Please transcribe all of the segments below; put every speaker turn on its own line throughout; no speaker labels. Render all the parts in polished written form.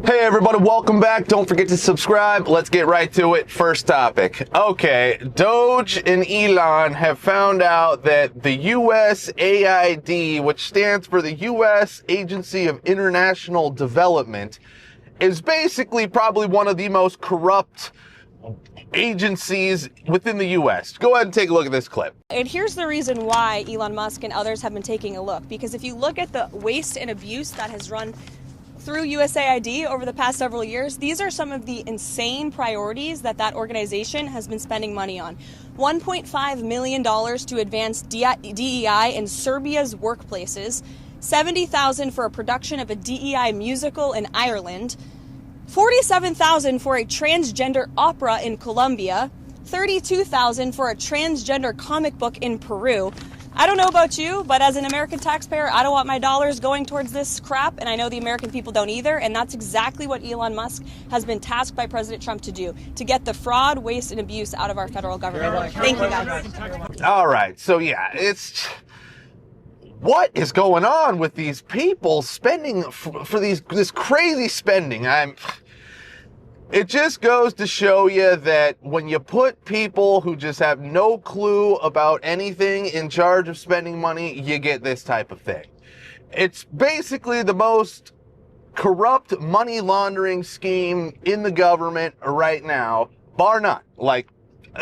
Hey everybody, welcome back. Don't forget to subscribe. Let's get right to it. First topic. Okay, Doge and Elon have found out that the USAID, which stands for the U.S. Agency of International Development, is basically probably one of the most corrupt agencies within the U.S. Go ahead and take a look at this clip.
And here's the reason why Elon Musk and others have been taking a look. Because if you look at the waste and abuse that has run through USAID over the past several years, these are some of the insane priorities that organization has been spending money on. $1.5 million to advance DEI in Serbia's workplaces, $70,000 for a production of a DEI musical in Ireland, $47,000 for a transgender opera in Colombia, $32,000 for a transgender comic book in Peru. I don't know about you, but as an American taxpayer, I don't want my dollars going towards this crap, and I know the American people don't either, and that's exactly what Elon Musk has been tasked by President Trump to do, to get the fraud, waste, and abuse out of our federal government. Thank you, guys.
All right, so yeah, what is going on with these people spending for this crazy spending? It just goes to show you that when you put people who just have no clue about anything in charge of spending money, you get this type of thing. It's basically the most corrupt money laundering scheme in the government right now, bar none. Like,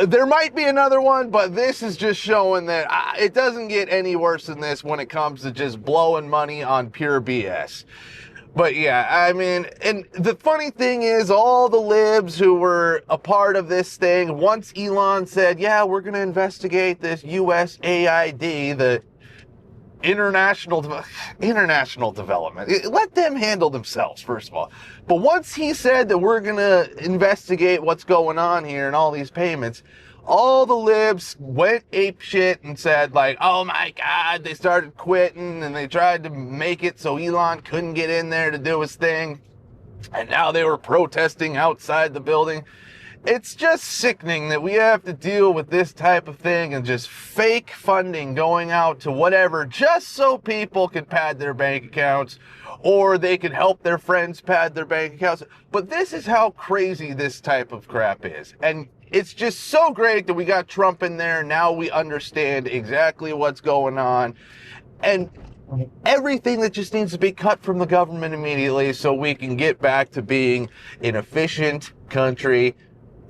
there might be another one, but this is just showing that it doesn't get any worse than this when it comes to just blowing money on pure BS. But yeah, I mean, and the funny thing is, all the libs who were a part of this thing, once Elon said, yeah, we're going to investigate this USAID, the international development. Let them handle themselves, first of all. But once he said that we're going to investigate what's going on here and all these payments, all the libs went apeshit and said, like, oh my God, they started quitting and they tried to make it so Elon couldn't get in there to do his thing. And now they were protesting outside the building. It's just sickening that we have to deal with this type of thing and just fake funding going out to whatever, just so people can pad their bank accounts or they can help their friends pad their bank accounts. But this is how crazy this type of crap is. And it's just so great that we got Trump in there. Now we understand exactly what's going on. And everything that just needs to be cut from the government immediately so we can get back to being an efficient country.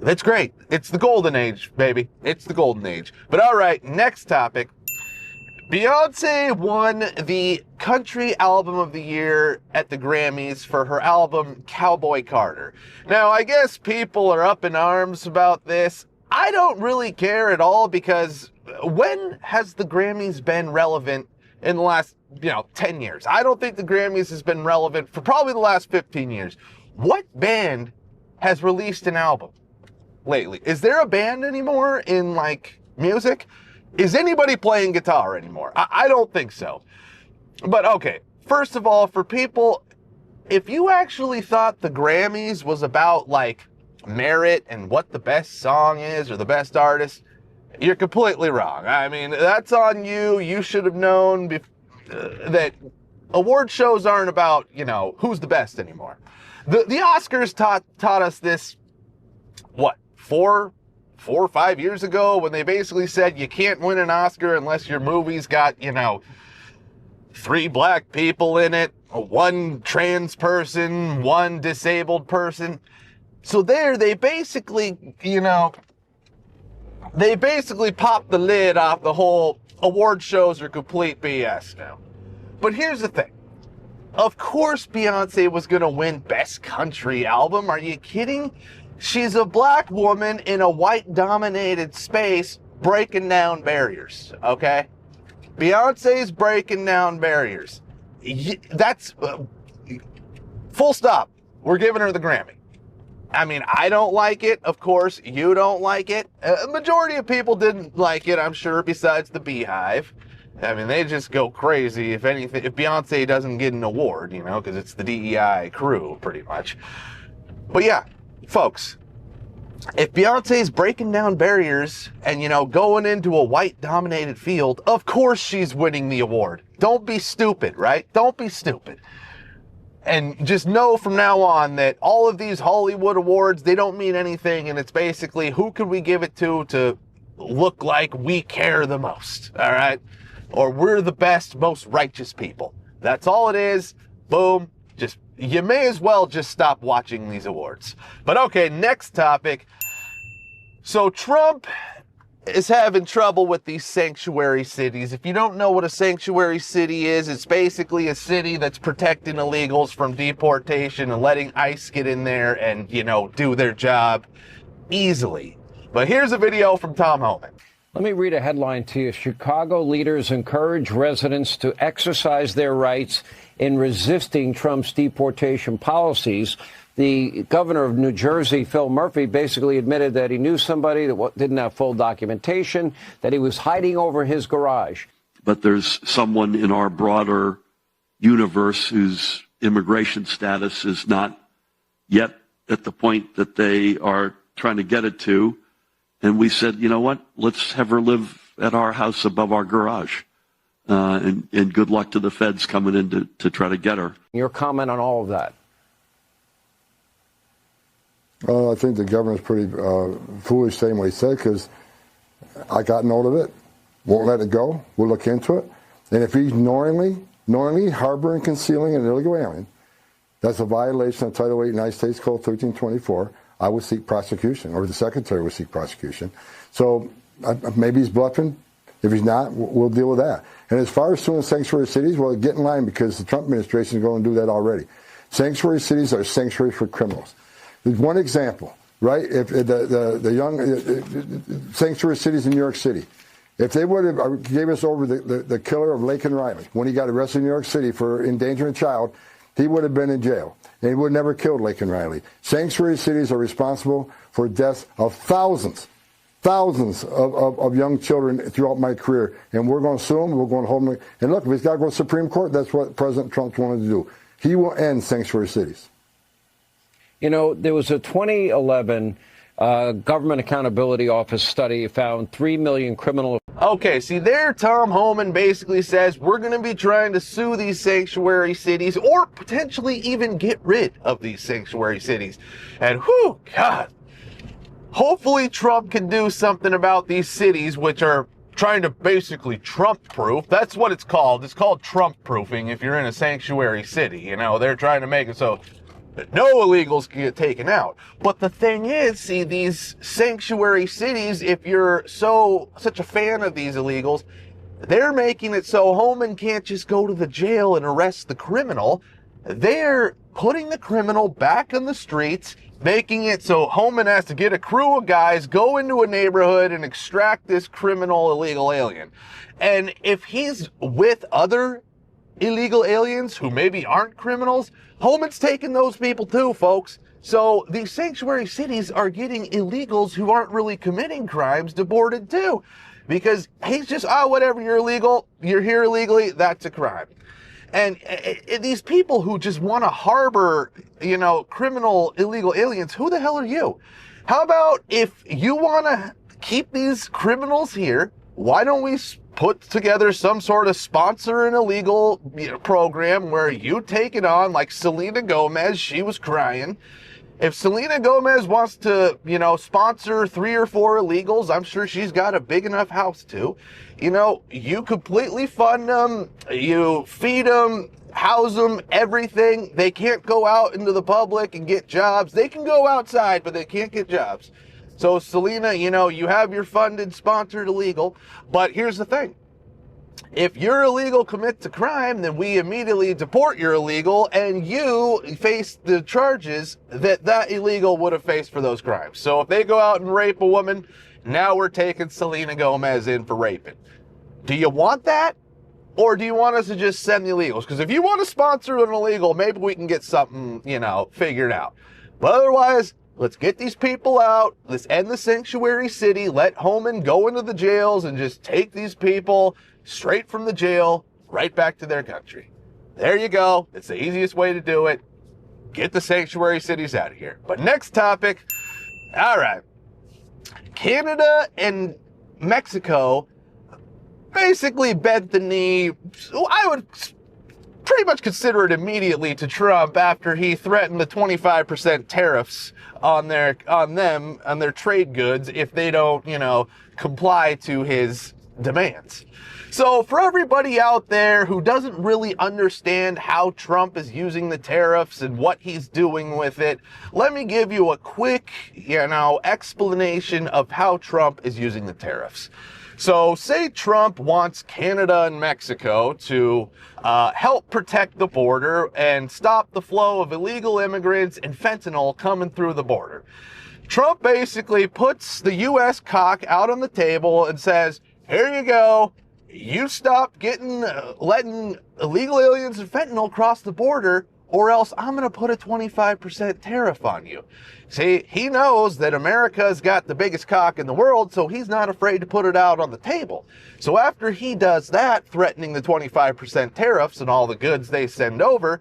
That's great. It's the golden age, baby. It's the golden age. But all right, next topic. Beyonce won the Country Album of the Year at the Grammys for her album Cowboy Carter. Now, I guess people are up in arms about this. I don't really care at all, because when has the Grammys been relevant in the last, 10 years? I don't think the Grammys has been relevant for probably the last 15 years. What band has released an album lately? Is there a band anymore in, music? Is anybody playing guitar anymore? I don't think so. But okay, first of all, for people, if you actually thought the Grammys was about merit and what the best song is or the best artist, you're completely wrong. I mean, that's on you. You should have known that award shows aren't about, who's the best anymore. The Oscars taught us this, four or 5 years ago, when they basically said you can't win an Oscar unless your movie's got, 3 black people in it, 1 trans person, 1 disabled person. So they basically popped the lid off the whole award shows are complete BS now. But here's the thing. Of course Beyonce was going to win Best Country Album. Are you kidding? She's a black woman in a white-dominated space breaking down barriers, okay? Beyonce's breaking down barriers. That's full stop. We're giving her the Grammy. I mean, I don't like it. Of course, you don't like it. A majority of people didn't like it, I'm sure, besides the Beehive. I mean, they just go crazy if Beyonce doesn't get an award, because it's the DEI crew, pretty much. But yeah, folks, if Beyonce's breaking down barriers and, going into a white-dominated field, of course she's winning the award. Don't be stupid, right? Don't be stupid. And just know from now on that all of these Hollywood awards, they don't mean anything. And it's basically, who can we give it to look like we care the most, all right? Or we're the best, most righteous people. That's all it is. Boom. Just, you may as well just stop watching these awards. But okay, next topic. So Trump is having trouble with these sanctuary cities. If you don't know what a sanctuary city is, it's basically a city that's protecting illegals from deportation and letting ICE get in there and, you know, do their job easily. But here's a video from Tom Homan.
Let me read a headline to you. Chicago leaders encourage residents to exercise their rights in resisting Trump's deportation policies. The governor of New Jersey, Phil Murphy, basically admitted that he knew somebody that didn't have full documentation, that he was hiding over his garage.
But there's someone in our broader universe whose immigration status is not yet at the point that they are trying to get it to. And we said, you know what, let's have her live at our house above our garage. And good luck to the feds coming in to try to get her.
Your comment on all of that?
Well, I think the governor's pretty foolish saying what he said, because I got note of it, won't let it go, we'll look into it. And if he's knowingly harboring, concealing an illegal alien, that's a violation of Title 8 United States Code 1324. I would seek prosecution, or the secretary would seek prosecution. So maybe he's bluffing. If he's not, we'll deal with that. And as far as suing sanctuary cities, well, get in line, because the Trump administration is going to do that already. Sanctuary cities are sanctuaries for criminals. There's one example, right? If the young sanctuary cities in New York City, if they would have gave us over the killer of Laken Riley when he got arrested in New York City for endangering a child, he would have been in jail. And he would have never killed Laken Riley. Sanctuary cities are responsible for deaths of thousands of young children throughout my career. And we're going to sue them. We're going to hold them. And look, if he's got to go to the Supreme Court, that's what President Trump wanted to do. He will end sanctuary cities.
You know, there was a 2011 Government Accountability Office study found 3 million criminal.
Okay, see there, Tom Homan basically says we're going to be trying to sue these sanctuary cities, or potentially even get rid of these sanctuary cities. And whew, God, hopefully Trump can do something about these cities, which are trying to basically Trump-proof. That's what it's called. It's called Trump-proofing if you're in a sanctuary city. You know, they're trying to make it so that no illegals can get taken out. But the thing is, see, these sanctuary cities, if you're such a fan of these illegals, they're making it so Homan can't just go to the jail and arrest the criminal. They're putting the criminal back on the streets, making it so Homan has to get a crew of guys, go into a neighborhood and extract this criminal illegal alien. And if he's with other illegal aliens who maybe aren't criminals, Homan's taking those people too, folks. So these sanctuary cities are getting illegals who aren't really committing crimes deported too. Because he's just, whatever, you're illegal, you're here illegally, that's a crime. And these people who just want to harbor, you know, criminal illegal aliens, who the hell are you? How about if you want to keep these criminals here, why don't we put together some sort of sponsor an illegal program where you take it on, like Selena Gomez, she was crying. If Selena Gomez wants to, you know, sponsor 3 or 4 illegals, I'm sure she's got a big enough house too. You know, you completely fund them, you feed them, house them, everything. They can't go out into the public and get jobs. They can go outside, but they can't get jobs. So Selena, you know, you have your funded, sponsored illegal. But here's the thing. If your illegal commits a crime, then we immediately deport your illegal and you face the charges that illegal would have faced for those crimes. So if they go out and rape a woman, now we're taking Selena Gomez in for raping. Do you want that? Or do you want us to just send the illegals? Because if you want to sponsor an illegal, maybe we can get something, you know, figured out. But otherwise, let's get these people out. Let's end the sanctuary city. Let Homan go into the jails and just take these people straight from the jail right back to their country. There you go. It's the easiest way to do it. Get the sanctuary cities out of here. But next topic. All right. Canada and Mexico basically bent the knee. I would pretty much consider it immediately to Trump after he threatened the 25% tariffs on their trade goods if they don't, comply to his demands. So for everybody out there who doesn't really understand how Trump is using the tariffs and what he's doing with it, let me give you a quick, explanation of how Trump is using the tariffs. So say Trump wants Canada and Mexico to help protect the border and stop the flow of illegal immigrants and fentanyl coming through the border. Trump basically puts the U.S. cock out on the table and says, here you go. You stop letting illegal aliens and fentanyl cross the border, or else I'm going to put a 25% tariff on you. See, he knows that America's got the biggest cock in the world, so he's not afraid to put it out on the table. So after he does that, threatening the 25% tariffs and all the goods they send over,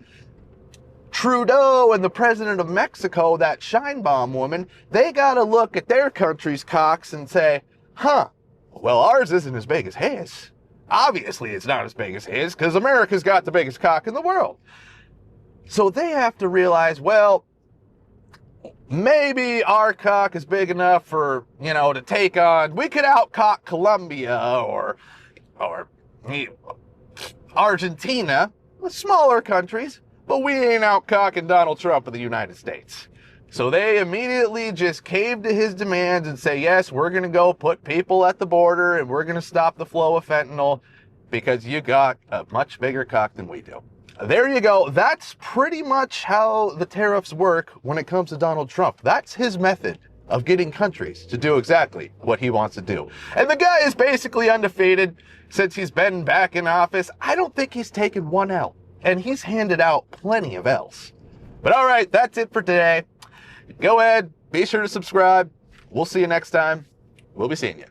Trudeau and the president of Mexico, that Sheinbaum woman, they got to look at their country's cocks and say, well, ours isn't as big as his. Obviously, it's not as big as his because America's got the biggest cock in the world. So they have to realize, well, maybe our cock is big enough for, to take on, we could outcock Colombia or Argentina, smaller countries, but we ain't outcocking Donald Trump of the United States. So they immediately just cave to his demands and say, yes, we're going to go put people at the border and we're going to stop the flow of fentanyl because you got a much bigger cock than we do. There you go. That's pretty much how the tariffs work when it comes to Donald Trump. That's his method of getting countries to do exactly what he wants to do. And the guy is basically undefeated since he's been back in office. I don't think he's taken one L, and he's handed out plenty of L's. But all right, that's it for today. Go ahead, be sure to subscribe. We'll see you next time. We'll be seeing you.